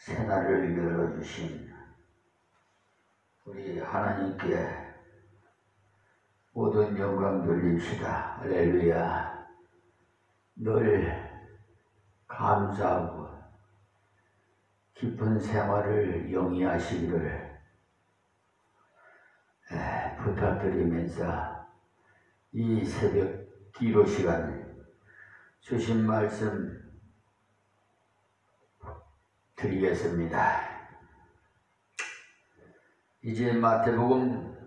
새날을 열어주신 우리 하나님께 모든 영광 돌립시다. 할렐루야. 늘 감사하고 깊은 생활을 영위하시기를 부탁드리면서 이 새벽 기도 시간 주신 말씀 드리겠습니다. 이제 마태복음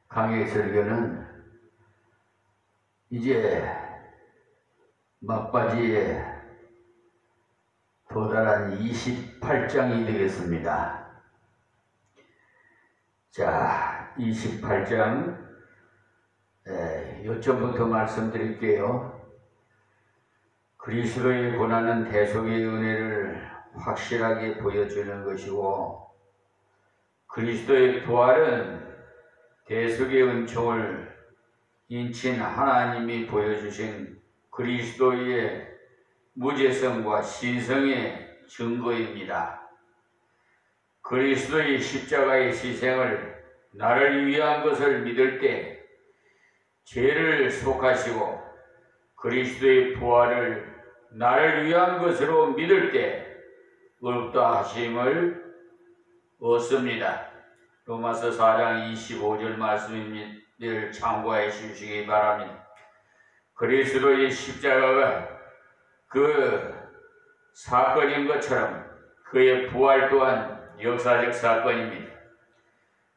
강해 설교는 이제 막바지에 도달한 28장이 되겠습니다. 자, 28장 요점부터 말씀드릴게요. 그리스도의 고난은 대속의 은혜를 확실하게 보여주는 것이고, 그리스도의 부활은 대속의 은총을 인친 하나님이 보여주신 그리스도의 무죄성과 신성의 증거입니다. 그리스도의 십자가의 희생을 나를 위한 것을 믿을 때 죄를 속하시고, 그리스도의 부활을 나를 위한 것으로 믿을 때 없다 하심을 얻습니다. 로마서 4장 25절 말씀을 참고해 주시기 바랍니다. 그리스도의 십자가가 그 사건인 것처럼 그의 부활 또한 역사적 사건입니다.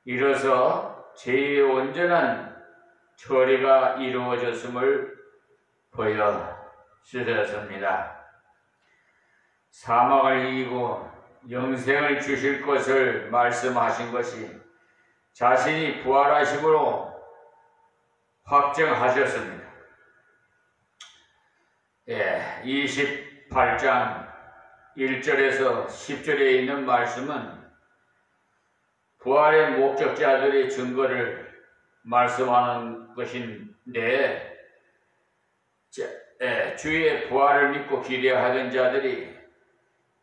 이로써 죄의 온전한 처리가 이루어졌음을 보여주셨습니다. 사망을 이기고 영생을 주실 것을 말씀하신 것이 자신이 부활하심으로 확정하셨습니다. 28장 1절에서 10절에 있는 말씀은 부활의 목적자들의 증거를 말씀하는 것인데, 주의 부활을 믿고 기대하던 자들이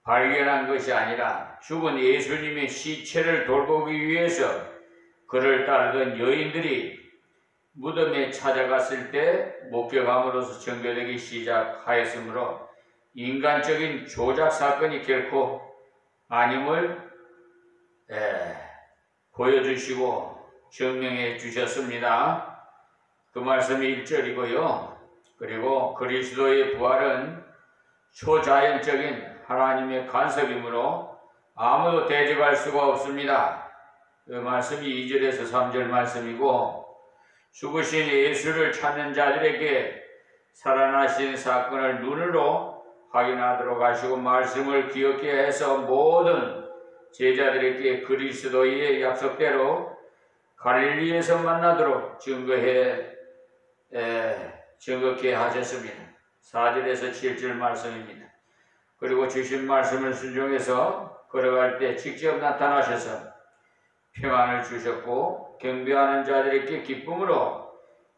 발견한 것이 아니라 죽은 예수님의 시체를 돌보기 위해서 그를 따르던 여인들이 무덤에 찾아갔을 때 목격함으로써 전개되기 시작하였으므로 인간적인 조작 사건이 결코 아님을 보여주시고 증명해 주셨습니다. 그 말씀이 1절이고요. 그리고 그리스도의 부활은 초자연적인 하나님의 간섭이므로 아무도 대적할 수가 없습니다. 그 말씀이 2절에서 3절 말씀이고, 죽으신 예수를 찾는 자들에게 살아나신 사건을 눈으로 확인하도록 하시고 말씀을 기억해 해서 모든 제자들에게 그리스도의 약속대로 갈릴리에서 만나도록 증거케 하셨습니다. 4절에서 7절 말씀입니다. 그리고 주신 말씀을 순종해서 걸어갈 때 직접 나타나셔서 평안을 주셨고 경배하는 자들에게 기쁨으로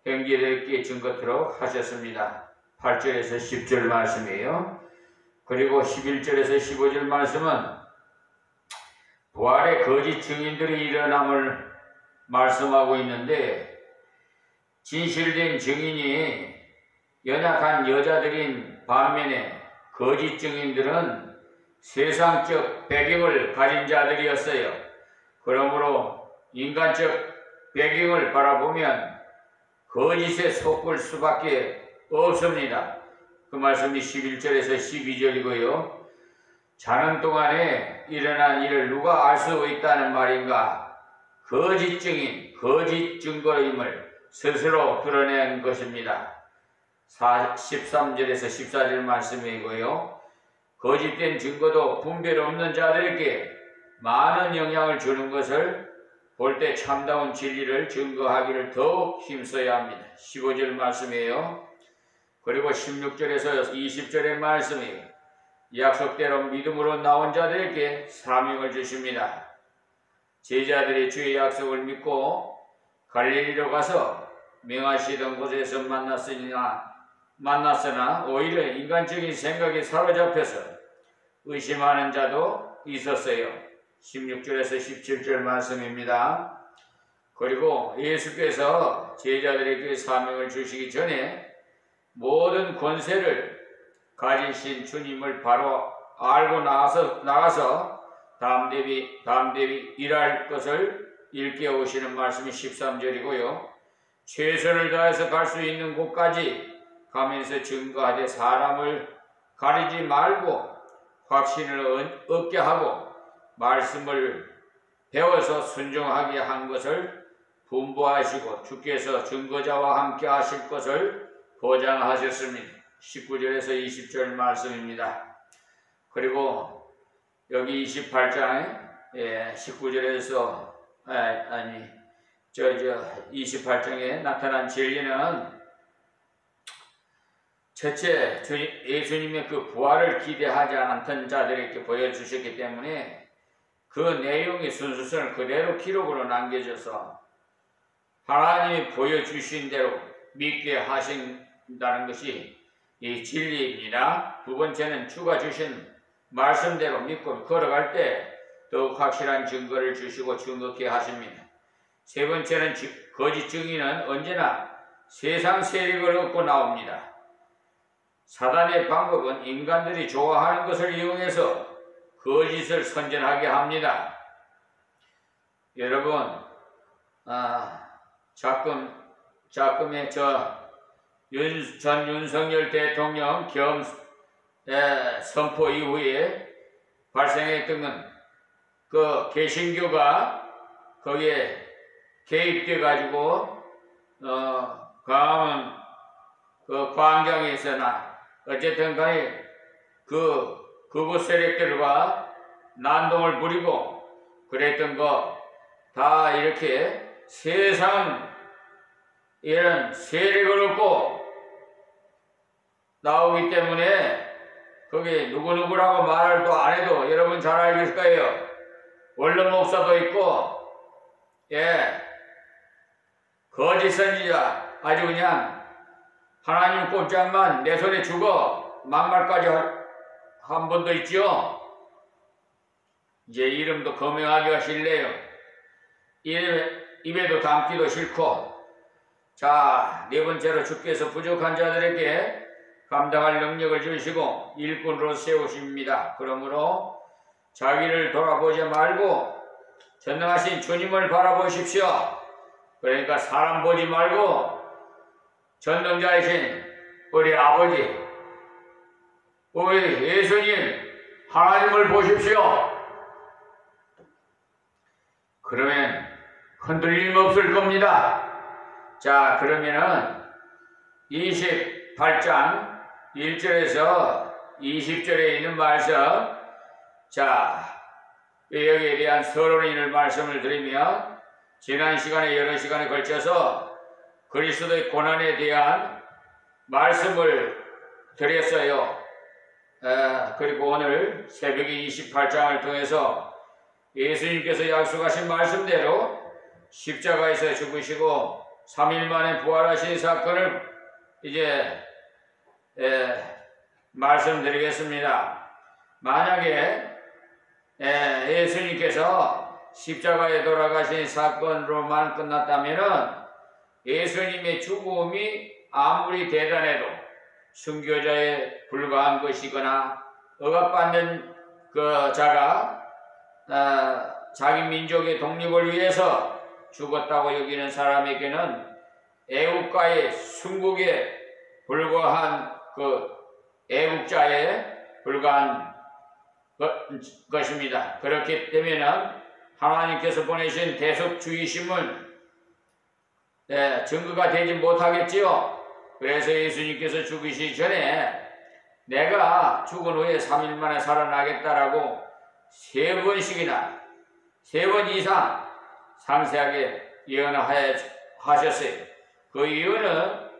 행제들에게 증거토록 하셨습니다. 8절에서 10절 말씀이에요. 그리고 11절에서 15절 말씀은 부활의 거짓 증인들이 일어남을 말씀하고 있는데, 진실된 증인이 연약한 여자들인 반면에 거짓 증인들은 세상적 배경을 가진 자들이었어요. 그러므로 인간적 배경을 바라보면 거짓에 속을 수밖에 없습니다. 그 말씀이 11절에서 12절이고요. 자는 동안에 일어난 일을 누가 알 수 있다는 말인가? 거짓 증인, 거짓 증거임을 스스로 드러낸 것입니다. 13절에서 14절 말씀이고요. 거짓된 증거도 분별 없는 자들에게 많은 영향을 주는 것을 볼 때 참다운 진리를 증거하기를 더욱 힘써야 합니다. 15절 말씀이에요. 그리고 16절에서 20절의 말씀이 약속대로 믿음으로 나온 자들에게 사명을 주십니다. 제자들이 주의 약속을 믿고 갈릴리로 가서 명하시던 곳에서 만났으나 만났으나 오히려 인간적인 생각에 사로잡혀서 의심하는 자도 있었어요. 16절에서 17절 말씀입니다. 그리고 예수께서 제자들에게 사명을 주시기 전에 모든 권세를 가지신 주님을 바로 알고 나가서 다음 대비 일할 것을 일깨우시는 말씀이 13절이고요. 최선을 다해서 갈 수 있는 곳까지 가면서 증거하되 사람을 가리지 말고 확신을 얻게 하고 말씀을 배워서 순종하게 한 것을 분부하시고 주께서 증거자와 함께 하실 것을 보장하셨습니다. 19절에서 20절 말씀입니다. 그리고 여기 28장에 19절에서 28장에 나타난 진리는 첫째, 예수님의 그 부활을 기대하지 않던 자들에게 보여주셨기 때문에 그 내용의 순수성을 그대로 기록으로 남겨져서 하나님이 보여주신 대로 믿게 하신다는 것이 이 진리입니다. 두 번째는 주가 주신 말씀대로 믿고 걸어갈 때 더욱 확실한 증거를 주시고 증거케 하십니다. 세 번째는 거짓 증인은 언제나 세상 세력을 얻고 나옵니다. 사단의 방법은 인간들이 좋아하는 것을 이용해서 거짓을 선전하게 합니다. 여러분, 작금의 전 윤석열 대통령 겸 선포 이후에 발생했던 건 그 개신교가 거기에 개입돼 가지고 강화문 그 광장에서나 어쨌든 간에 그곳 세력들과 난동을 부리고 그랬던 거 다 이렇게 세상 이런 세력을 얻고 나오기 때문에 거기 누구누구라고 말을 또 안 해도 여러분 잘 알겠을 거예요. 원로 목사도 있고 거짓 선지자 아주 그냥 하나님 꼼짝만 내 손에 주고 막말까지 한 분도 있죠. 이제 이름도 거명하기가 싫네요. 입에도 담기도 싫고. 자, 네 번째로 주께서 부족한 자들에게 감당할 능력을 주시고 일꾼으로 세우십니다. 그러므로 자기를 돌아보지 말고 전능하신 주님을 바라보십시오. 그러니까 사람 보지 말고 전능자이신 우리 아버지, 우리 예수님 하나님을 보십시오. 그러면 흔들림 없을 겁니다. 자, 그러면은 28장 1절에서 20절에 있는 말씀, 자, 여기에 대한 서론인을 말씀을 드리면 지난 시간에 여러 시간에 걸쳐서 그리스도의 고난에 대한 말씀을 드렸어요. 그리고 오늘 새벽에 28장을 통해서 예수님께서 약속하신 말씀대로 십자가에서 죽으시고 3일 만에 부활하신 사건을 이제 말씀드리겠습니다. 만약에 예수님께서 십자가에 돌아가신 사건으로만 끝났다면은 예수님의 죽음이 아무리 대단해도 순교자에 불과한 것이거나 억압받는 그 자가 자기 민족의 독립을 위해서 죽었다고 여기는 사람에게는 애국가의 순국에 불과한 그 애국자에 불과한 것입니다. 그렇기 때문에 하나님께서 보내신 대속주의심은 증거가 되지 못하겠지요. 그래서 예수님께서 죽으시기 전에 내가 죽은 후에 3일 만에 살아나겠다라고 3번씩이나 3번 이상 상세하게 예언하셨어요. 그 예언은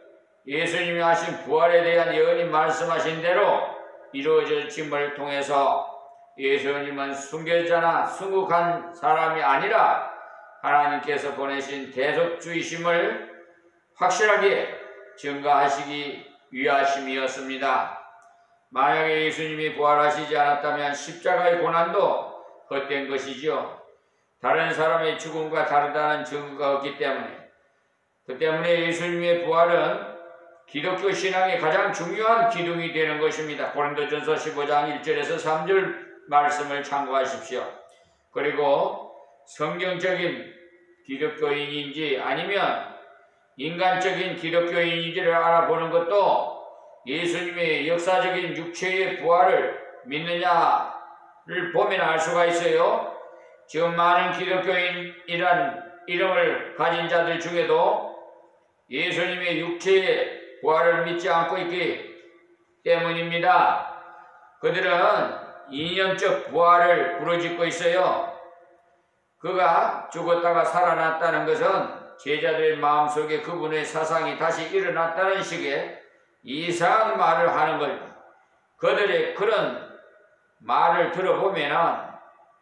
예수님이 하신 부활에 대한 예언이 말씀하신 대로 이루어짐을 통해서 예수님은 순교자나 순국한 사람이 아니라 하나님께서 보내신 대속주의심을 확실하게 증거하시기 위하심이었습니다. 만약에 예수님이 부활하시지 않았다면 십자가의 고난도 헛된 것이지요. 다른 사람의 죽음과 다르다는 증거가 없기 때문에, 그 때문에 예수님의 부활은 기독교 신앙의 가장 중요한 기둥이 되는 것입니다. 고린도전서 15장 1절에서 3절 말씀을 참고하십시오. 그리고 성경적인 기독교인인지 아니면 인간적인 기독교인인지를 알아보는 것도 예수님의 역사적인 육체의 부활을 믿느냐를 보면 알 수가 있어요. 지금 많은 기독교인이란 이름을 가진 자들 중에도 예수님의 육체의 부활을 믿지 않고 있기 때문입니다. 그들은 이념적 부활을 부르짖고 있어요. 그가 죽었다가 살아났다는 것은 제자들의 마음속에 그분의 사상이 다시 일어났다는 식의 이상한 말을 하는 겁니다. 그들의 그런 말을 들어보면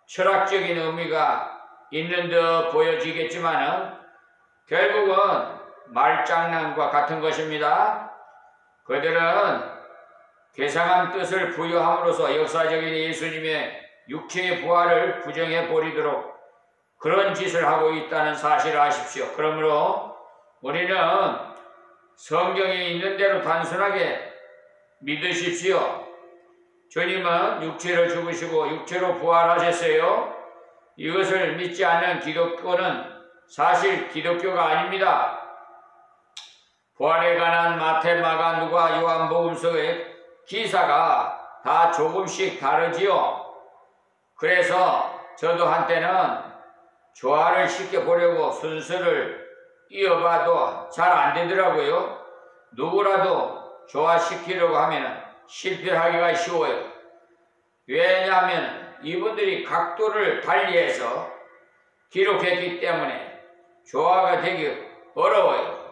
철학적인 의미가 있는 듯 보여지겠지만은 결국은 말장난과 같은 것입니다. 그들은 괴상한 뜻을 부여함으로써 역사적인 예수님의 육체의 부활을 부정해 버리도록 그런 짓을 하고 있다는 사실을 아십시오. 그러므로 우리는 성경에 있는 대로 단순하게 믿으십시오. 주님은 육체로 죽으시고 육체로 부활하셨어요. 이것을 믿지 않는 기독교는 사실 기독교가 아닙니다. 부활에 관한 마태, 마가, 누가, 요한복음서의 기사가 다 조금씩 다르지요. 그래서 저도 한때는 조화를 시켜보려고 순서를 이어봐도 잘 안 되더라고요. 누구라도 조화시키려고 하면 실패하기가 쉬워요. 왜냐하면 이분들이 각도를 달리해서 기록했기 때문에 조화가 되기 어려워요.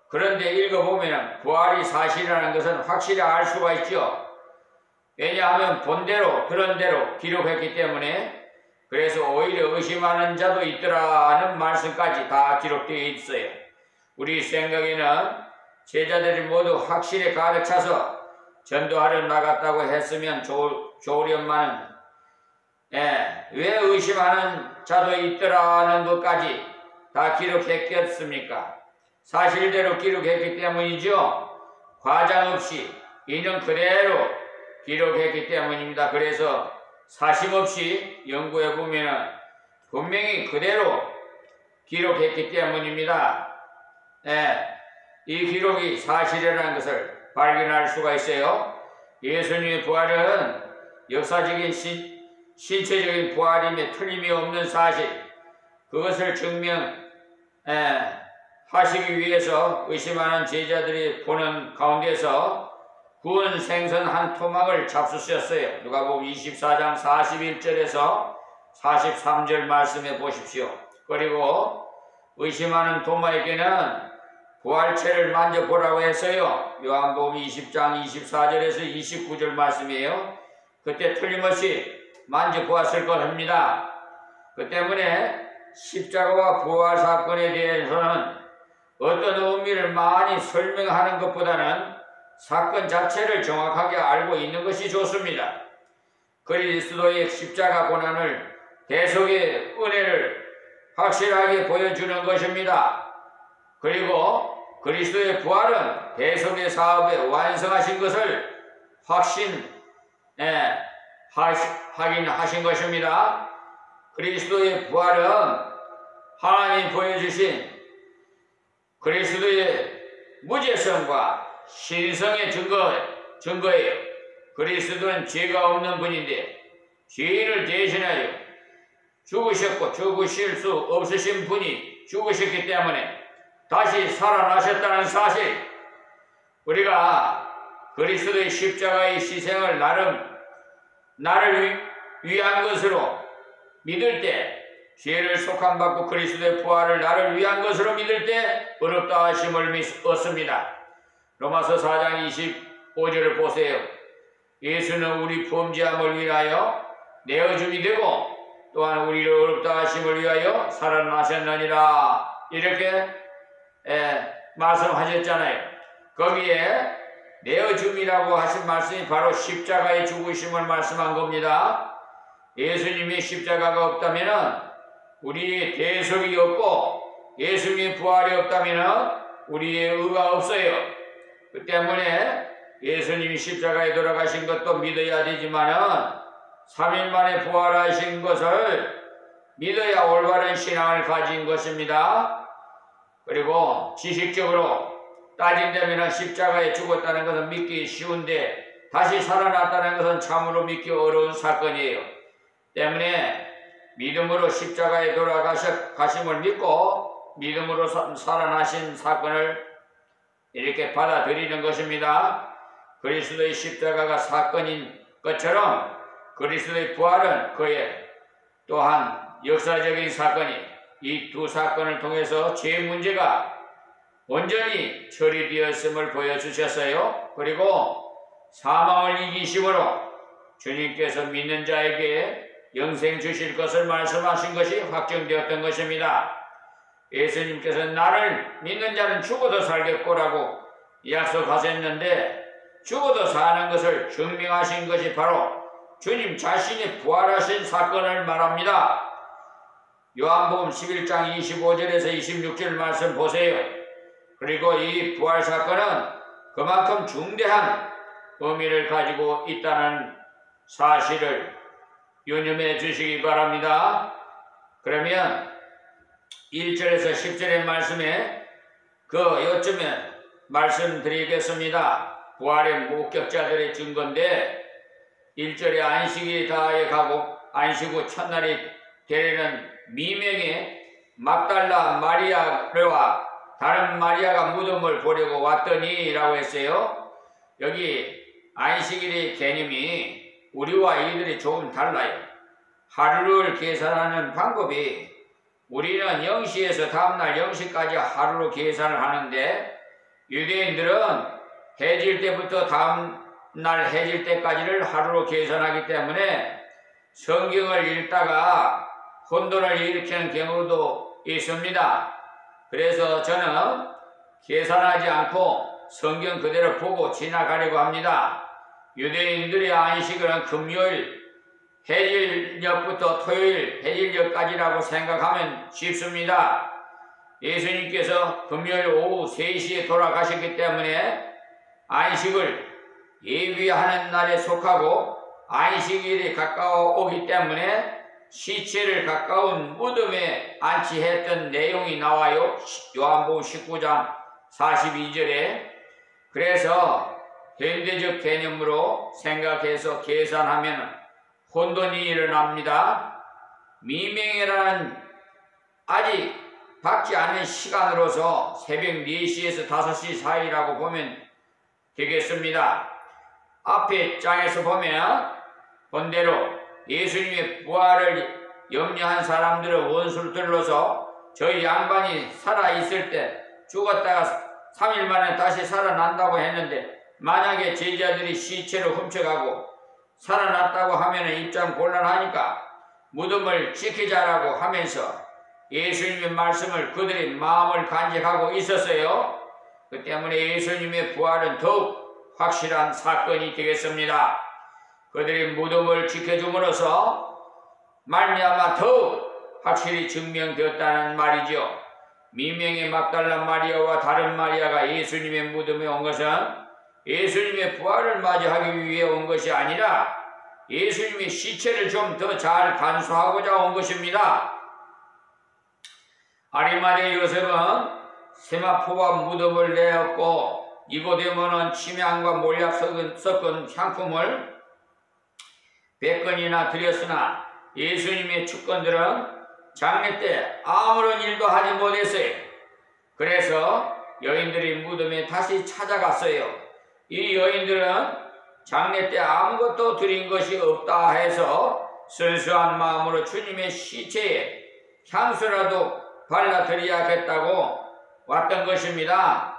그런데 읽어보면 부활이 사실이라는 것은 확실히 알 수가 있죠. 왜냐하면 본대로 그런 대로 기록했기 때문에. 그래서 오히려 의심하는 자도 있더라는 말씀까지 다 기록되어 있어요. 우리 생각에는 제자들이 모두 확실히 가득 차서 전도하러 나갔다고 했으면 좋으련만은 왜 의심하는 자도 있더라는 것까지 다 기록했겠습니까? 사실대로 기록했기 때문이죠. 과장 없이 이는 그대로 기록했기 때문입니다. 그래서 사심없이 연구해보면 분명히 그대로 기록했기 때문입니다. 이 기록이 사실이라는 것을 발견할 수가 있어요. 예수님의 부활은 역사적인 신체적인 부활임에 틀림이 없는 사실, 그것을 증명하시기 위해서 의심하는 제자들이 보는 가운데서 구운 생선 한 토막을 잡수셨어요. 누가복음 24장 41절에서 43절 말씀해 보십시오. 그리고 의심하는 도마에게는 부활체를 만져보라고 했어요. 요한복음 20장 24절에서 29절 말씀이에요. 그때 틀림없이 만져보았을 것입니다. 그 때문에 십자가와 부활 사건에 대해서는 어떤 의미를 많이 설명하는 것보다는 사건 자체를 정확하게 알고 있는 것이 좋습니다. 그리스도의 십자가 고난을 대속의 은혜를 확실하게 보여주는 것입니다. 그리고 그리스도의 부활은 대속의 사업에 완성하신 것을 확인하신 것입니다. 그리스도의 부활은 하나님이 보여주신 그리스도의 무죄성과 신성의 증거예요. 그리스도는 죄가 없는 분인데 죄인을 대신하여 죽으셨고 죽으실 수 없으신 분이 죽으셨기 때문에 다시 살아나셨다는 사실, 우리가 그리스도의 십자가의 희생을 나를 위한 것으로 믿을 때, 죄를 속함받고 그리스도의 부활을 나를 위한 것으로 믿을 때 어렵다 하심을 얻습니다. 로마서 4장 25절을 보세요. 예수는 우리 범죄함을 위하여 내어줌이 되고 또한 우리를 어렵다 하심을 위하여 살아나셨느니라, 이렇게 말씀하셨잖아요. 거기에 내어줌이라고 하신 말씀이 바로 십자가의 죽으심을 말씀한 겁니다. 예수님의 십자가가 없다면 우리의 대속이 없고 예수님의 부활이 없다면 우리의 의가 없어요. 그 때문에 예수님이 십자가에 돌아가신 것도 믿어야 되지만은 3일 만에 부활하신 것을 믿어야 올바른 신앙을 가진 것입니다. 그리고 지식적으로 따진다면 십자가에 죽었다는 것은 믿기 쉬운데 다시 살아났다는 것은 참으로 믿기 어려운 사건이에요. 때문에 믿음으로 십자가에 돌아가심을 믿고 믿음으로 살아나신 사건을 이렇게 받아들이는 것입니다. 그리스도의 십자가가 사건인 것처럼 그리스도의 부활은 그의 또한 역사적인 사건이 이 두 사건을 통해서 죄 문제가 온전히 처리되었음을 보여주셨어요. 그리고 사망을 이기심으로 주님께서 믿는 자에게 영생 주실 것을 말씀하신 것이 확정되었던 것입니다. 예수님께서 나를 믿는 자는 죽어도 살겠고라고 약속하셨는데 죽어도 사는 것을 증명하신 것이 바로 주님 자신이 부활하신 사건을 말합니다. 요한복음 11장 25절에서 26절 말씀 보세요. 그리고 이 부활 사건은 그만큼 중대한 의미를 가지고 있다는 사실을 유념해 주시기 바랍니다. 그러면 1절에서 10절의 말씀에 요쯤에 말씀드리겠습니다. 부활의 목격자들의 증거인데 1절에 안식일이 다하여 가고 안식 후 첫날이 되려는 미명의 막달라 마리아와 다른 마리아가 무덤을 보려고 왔더니 라고 했어요. 여기 안식일의 개념이 우리와 이들이 조금 달라요. 하루를 계산하는 방법이 우리는 0시에서 다음날 0시까지 하루로 계산을 하는데 유대인들은 해질 때부터 다음날 해질 때까지를 하루로 계산하기 때문에 성경을 읽다가 혼돈을 일으키는 경우도 있습니다. 그래서 저는 계산하지 않고 성경 그대로 보고 지나가려고 합니다. 유대인들의 안식일은 금요일 해질녘부터 토요일 해질녘까지라고 생각하면 쉽습니다. 예수님께서 금요일 오후 3시에 돌아가셨기 때문에 안식을 예비하는 날에 속하고 안식일이 가까워오기 때문에 시체를 가까운 무덤에 안치했던 내용이 나와요. 요한복음 19장 42절에. 그래서 현대적 개념으로 생각해서 계산하면 혼돈이 일어납니다. 미명이라는 아직 받지 않은 시간으로서 새벽 4시에서 5시 사이라고 보면 되겠습니다. 앞에 장에서 보면 본대로 예수님의 부활을 염려한 사람들은 원수를 들러서 저희 양반이 살아있을 때 죽었다가 3일 만에 다시 살아난다고 했는데 만약에 제자들이 시체를 훔쳐가고 살아났다고 하면 입장 곤란하니까 무덤을 지키자라고 하면서 예수님의 말씀을 그들의 마음을 간직하고 있었어요. 그 때문에 예수님의 부활은 더욱 확실한 사건이 되겠습니다. 그들이 무덤을 지켜줌으로써 말미암아 더욱 확실히 증명되었다는 말이죠. 미명의 막달라 마리아와 다른 마리아가 예수님의 무덤에 온 것은 예수님의 부활을 맞이하기 위해 온 것이 아니라 예수님의 시체를 좀 더 잘 간수하고자 온 것입니다. 아리마대 요셉은 세마포와 무덤을 내었고 니고데모는 침향과 몰약 섞은 향품을 100건이나 드렸으나 예수님의 축건들은 장례 때 아무런 일도 하지 못했어요. 그래서 여인들이 무덤에 다시 찾아갔어요. 이 여인들은 장례 때 아무것도 드린 것이 없다 해서 순수한 마음으로 주님의 시체에 향수라도 발라드려야겠다고 왔던 것입니다.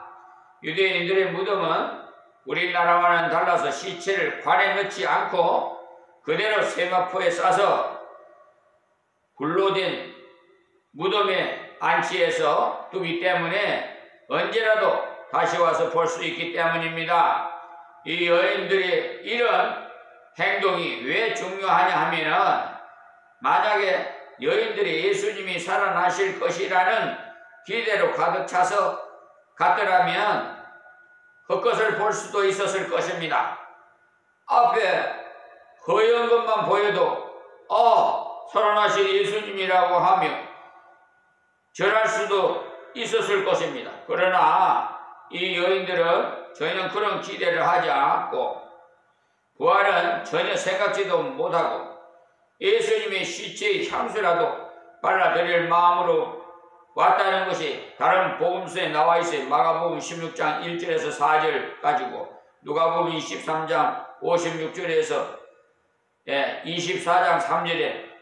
유대인들의 무덤은 우리나라와는 달라서 시체를 관에 넣지 않고 그대로 세마포에 싸서 불로 된 무덤에 안치해서 두기 때문에 언제라도 다시 와서 볼 수 있기 때문입니다. 이 여인들의 이런 행동이 왜 중요하냐 하면은 만약에 여인들이 예수님이 살아나실 것이라는 기대로 가득 차서 갔더라면 헛것을 볼 수도 있었을 것입니다. 앞에 허연 것만 보여도 살아나신 예수님이라고 하며 절할 수도 있었을 것입니다. 그러나 이 여인들은 전혀 그런 기대를 하지 않았고 부활은 전혀 생각지도 못하고 예수님의 시체의 향수라도 발라드릴 마음으로 왔다는 것이 다른 복음서에 나와 있어요. 마가복음 16장 1절에서 4절 가지고 누가복음 23장 56절에서 24장 3절에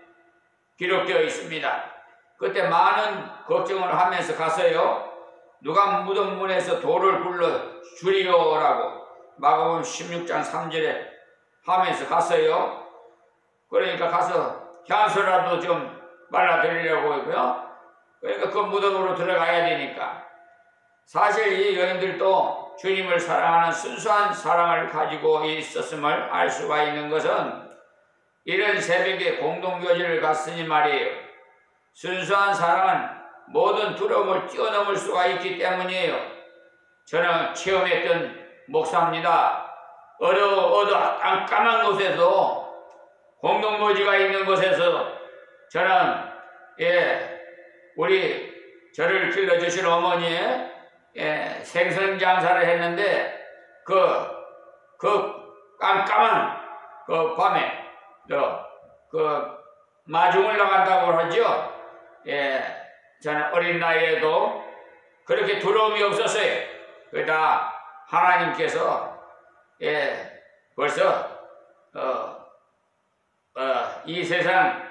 기록되어 있습니다. 그때 많은 걱정을 하면서 갔어요. 누가 무덤 문에서 돌을 굴러 주리오라고 마가복음 16장 3절에 하면서 갔어요. 그러니까 가서 향수라도 좀 발라드리려고 했고요. 그러니까 그 무덤으로 들어가야 되니까. 사실 이 여인들도 주님을 사랑하는 순수한 사랑을 가지고 있었음을 알 수가 있는 것은 이런 새벽에 공동교제를 갔으니 말이에요. 순수한 사랑은 모든 두려움을 뛰어넘을 수가 있기 때문이에요. 저는 체험했던 목사입니다. 깜깜한 곳에서 공동묘지가 있는 곳에서 저는 우리 저를 길러주신 어머니의 생선 장사를 했는데 그 깜깜한 그 밤에 마중을 나간다고 하죠. 저는 어린 나이에도 그렇게 두려움이 없었어요. 그러다 하나님께서 벌써 이 세상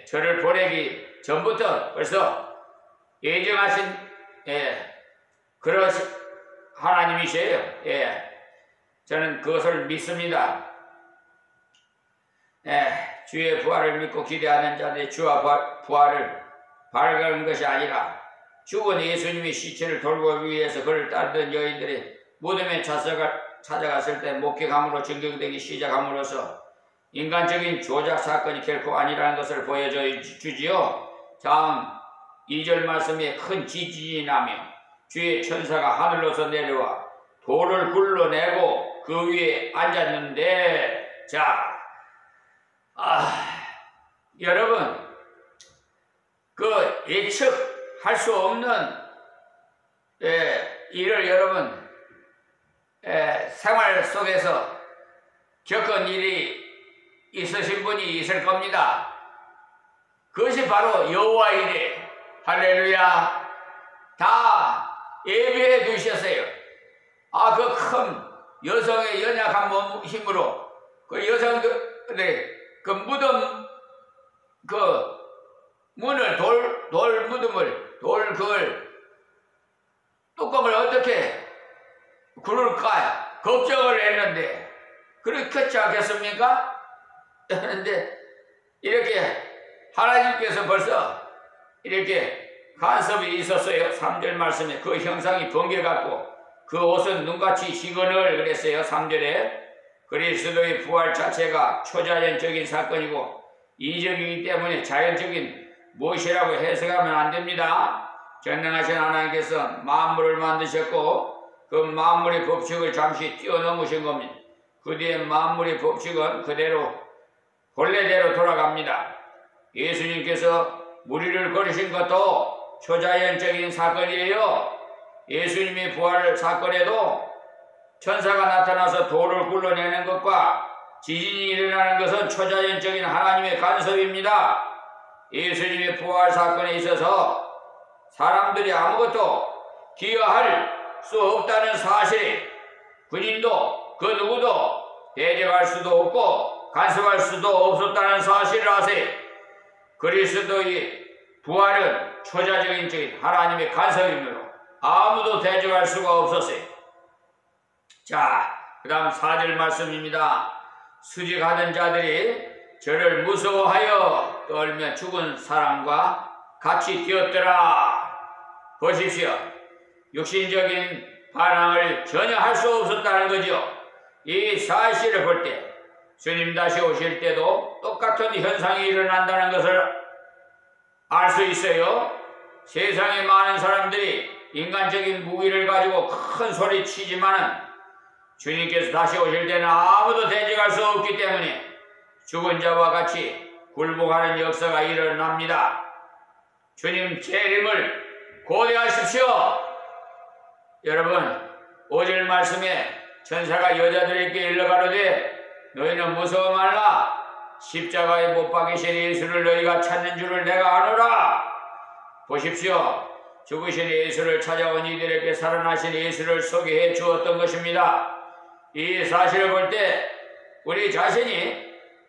저를 보내기 전부터 벌써 예정하신 그런 하나님이세요. 저는 그것을 믿습니다. 주의 부활을 믿고 기대하는 자들의 주와 부활을 발견한 것이 아니라 죽은 예수님의 시체를 돌보기 위해서 그를 따르던 여인들이 무덤에 찾아갔을 때 목격함으로 증명되기 시작함으로써 인간적인 조작 사건이 결코 아니라는 것을 보여줘 주지요. 다음 2절 말씀에 큰 지진이 나며 주의 천사가 하늘로서 내려와 돌을 굴러내고 그 위에 앉았는데, 여러분, 그 예측할 수 없는 일을 여러분 생활 속에서 겪은 일이 있으신 분이 있을 겁니다. 그것이 바로 여호와 이레. 할렐루야. 다 예배해 두셨어요. 그 큰 여성의 연약한 몸 힘으로 그 여성들의 그 무덤 그 문을 돌 무덤을 그걸 뚜껑을 어떻게 굴을까 걱정을 했는데 그렇겠지 않겠습니까? 그런데 이렇게 하나님께서 벌써 이렇게 간섭이 있었어요. 3절 말씀에 그 형상이 번개같고 그 옷은 눈같이 희건을 그랬어요. 3절에 그리스도의 부활 자체가 초자연적인 사건이고 이적이기 때문에 자연적인 무엇이라고 해석하면 안 됩니다. 전능하신 하나님께서 만물을 만드셨고 그 만물의 법칙을 잠시 뛰어넘으신 겁니다. 그 뒤에 만물의 법칙은 그대로 본래대로 돌아갑니다. 예수님께서 무리를 걸으신 것도 초자연적인 사건이에요. 예수님의 부활 사건에도 천사가 나타나서 돌을 굴러내는 것과 지진이 일어나는 것은 초자연적인 하나님의 간섭입니다. 예수님의 부활 사건에 있어서 사람들이 아무것도 기여할 수 없다는 사실에 군인도 그 누구도 대적할 수도 없고 간섭할 수도 없었다는 사실을 아세요. 그리스도의 부활은 초자적인 하나님의 간섭이므로 아무도 대적할 수가 없었어요. 그 다음 4절 말씀입니다. 수직하던 자들이 저를 무서워하여 떨며 죽은 사람과 같이 뛰었더라. 보십시오. 육신적인 반항을 전혀 할 수 없었다는 거죠. 이 사실을 볼 때 주님 다시 오실 때도 똑같은 현상이 일어난다는 것을 알 수 있어요. 세상에 많은 사람들이 인간적인 무기를 가지고 큰 소리 치지만은 주님께서 다시 오실 때는 아무도 대적할 수 없기 때문에 죽은 자와 같이 굴복하는 역사가 일어납니다. 주님 재림을 고대하십시오. 여러분, 5절 말씀에 천사가 여자들에게 일러가로되 너희는 무서워 말라. 십자가에 못 박이신 예수를 너희가 찾는 줄을 내가 아노라. 보십시오. 죽으신 예수를 찾아온 이들에게 살아나신 예수를 소개해 주었던 것입니다. 이 사실을 볼 때 우리 자신이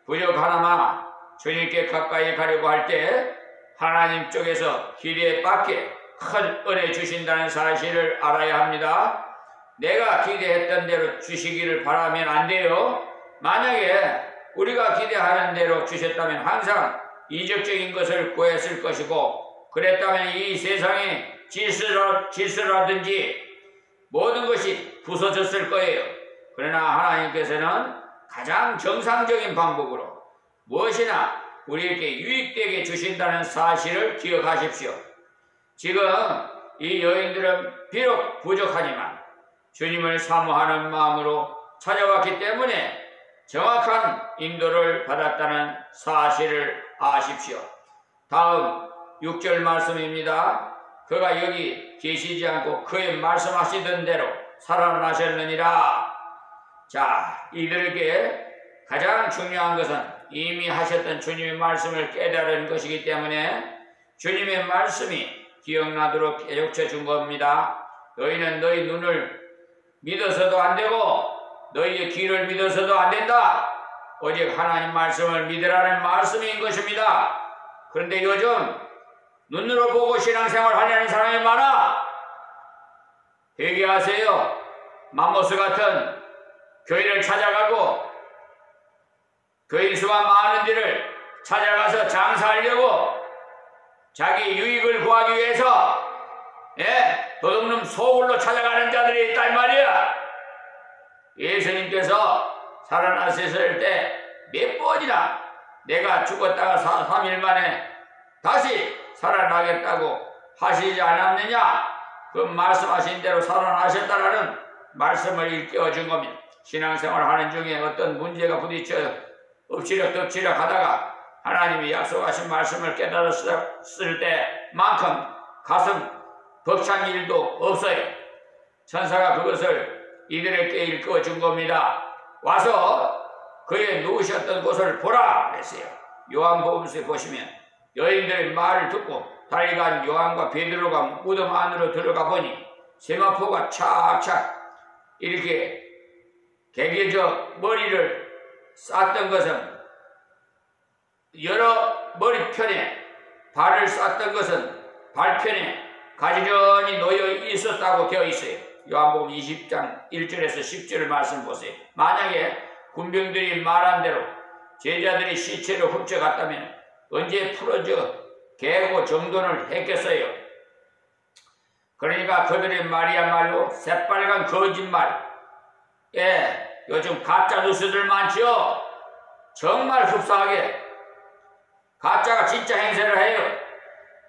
부족하나마 주님께 가까이 가려고 할 때 하나님 쪽에서 기대밖에 큰 은혜 주신다는 사실을 알아야 합니다. 내가 기대했던 대로 주시기를 바라면 안 돼요. 만약에 우리가 기대하는 대로 주셨다면 항상 이적적인 것을 구했을 것이고, 그랬다면 이 세상의 질서라든지 모든 것이 부서졌을 거예요. 그러나 하나님께서는 가장 정상적인 방법으로 무엇이나 우리에게 유익되게 주신다는 사실을 기억하십시오. 지금 이 여인들은 비록 부족하지만 주님을 사모하는 마음으로 찾아왔기 때문에 정확한 인도를 받았다는 사실을 아십시오. 다음 6절 말씀입니다. 그가 여기 계시지 않고 그의 말씀하시던 대로 살아나셨느니라. 자, 이들에게 가장 중요한 것은 이미 하셨던 주님의 말씀을 깨달은 것이기 때문에 주님의 말씀이 기억나도록 깨우쳐 준 겁니다. 너희는 너희 눈을 믿어서도 안 되고 너희의 귀를 믿어서도 안 된다. 오직 하나님 말씀을 믿으라는 말씀인 것입니다. 그런데 요즘 눈으로 보고 신앙생활 하려는 사람이 많아. 회개하세요. 맘모스 같은 교회를 찾아가고 교인 수가 많은 데를 찾아가서 장사하려고 자기 유익을 구하기 위해서 도둑놈 소굴로 찾아가는 자들이 있단 말이야. 예수님께서 살아나셨을 때 몇 번이나 내가 죽었다가 3일 만에 다시 살아나겠다고 하시지 않았느냐? 그 말씀하신 대로 살아나셨다라는 말씀을 일깨워준 겁니다. 신앙생활 하는 중에 어떤 문제가 부딪혀 엎치락덮치락 하다가 하나님이 약속하신 말씀을 깨달았을 때만큼 가슴 벅찬 일도 없어요. 천사가 그것을 이들에게 일깨워준 겁니다. 와서 그의 누우셨던 곳을 보라 그랬어요. 요한복음서에 보시면 여인들의 말을 듣고 달려간 요한과 베드로가 무덤 안으로 들어가 보니 세마포가 착착 이렇게 개개져 머리를 쌌던 것은 여러 머리편에, 발을 쌌던 것은 발편에 가지런히 놓여 있었다고 되어 있어요. 요한복음 20장 1절에서 10절을 말씀 보세요. 만약에 군병들이 말한 대로 제자들이 시체를 훔쳐갔다면 언제 풀어져 개고 정돈을 했겠어요. 그러니까 그들의 말이야말로 새빨간 거짓말. 요즘 가짜 뉴스들 많지요. 정말 흡사하게 가짜가 진짜 행세를 해요.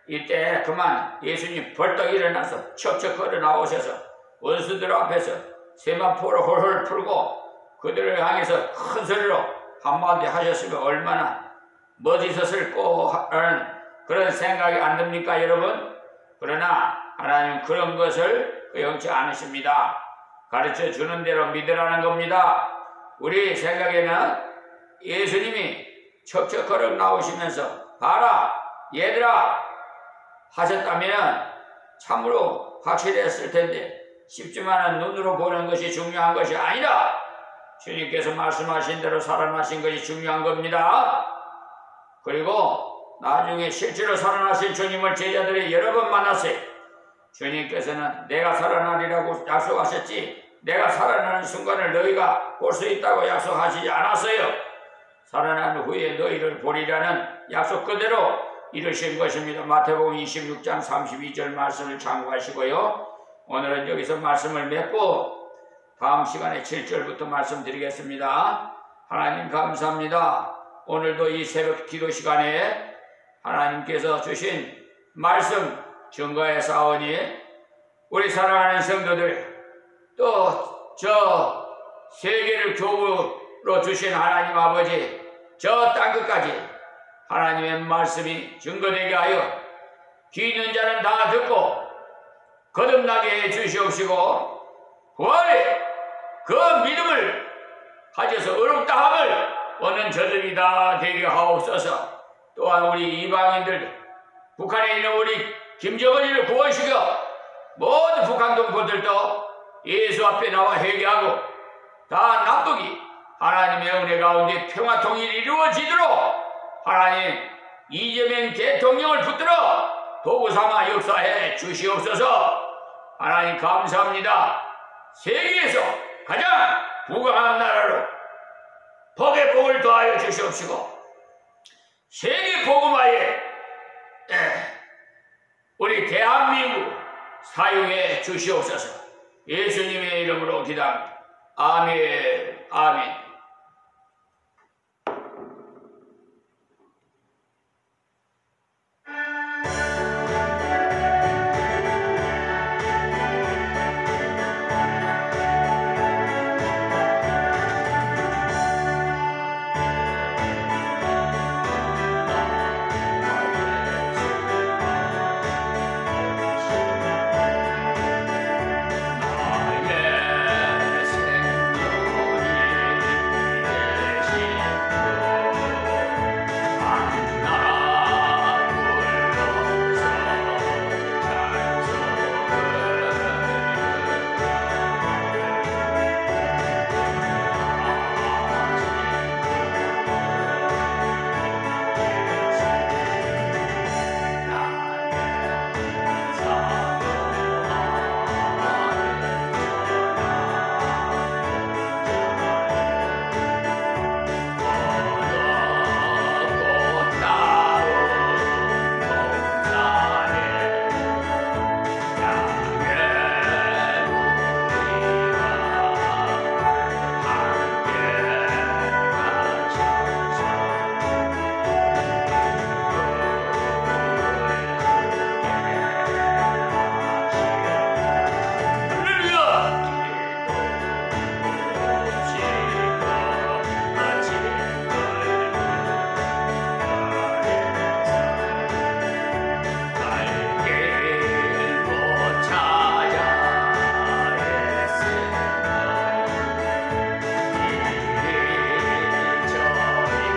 이때 그만 예수님 벌떡 일어나서 척척 걸어 나오셔서 원수들 앞에서 세마포를 홀홀 풀고 그들을 향해서 큰 소리로 한마디 하셨으면 얼마나 멋있었을꼬 하는 그런 생각이 안 듭니까 여러분? 그러나 하나님은 그런 것을 허용치 않으십니다. 가르쳐 주는 대로 믿으라는 겁니다. 우리 생각에는 예수님이 척척 걸어 나오시면서 봐라 얘들아 하셨다면 참으로 확실했을 텐데 쉽지만은 눈으로 보는 것이 중요한 것이 아니라 주님께서 말씀하신 대로 살아나신 것이 중요한 겁니다. 그리고 나중에 실제로 살아나신 주님을 제자들이 여러 번 만났어요. 주님께서는 내가 살아나리라고 약속하셨지 내가 살아나는 순간을 너희가 볼 수 있다고 약속하시지 않았어요. 살아난 후에 너희를 보리라는 약속 그대로 이루신 것입니다. 마태복음 26장 32절 말씀을 참고하시고요. 오늘은 여기서 말씀을 맺고 다음 시간에 7절부터 말씀드리겠습니다. 하나님 감사합니다. 오늘도 이 새벽 기도 시간에 하나님께서 주신 말씀 증거의 사원이 우리 사랑하는 성도들 또 저 세계를 교부로 주신 하나님 아버지 저 땅끝까지 하나님의 말씀이 증거되게 하여 귀 있는 자는 다 듣고 거듭나게 해 주시옵시고 부활의 그 믿음을 가져서 의롭다함을 얻는 저들이 다 되게 하옵소서. 또한 우리 이방인들 북한에 있는 우리 김정은이를 구원시켜 모든 북한 동포들도 예수 앞에 나와 회개하고 다 남북이 하나님의 은혜 가운데 평화 통일이 이루어지도록 하나님 이재명 대통령을 붙들어 도구 삼아 역사해 주시옵소서. 하나님 감사합니다. 세계에서 가장 부강한 나라로 복의 복을 더하여 주시옵시고 세계 복음화에 우리 대한민국 사용해 주시옵소서. 예수님의 이름으로 기도합니다. 아멘. 아멘.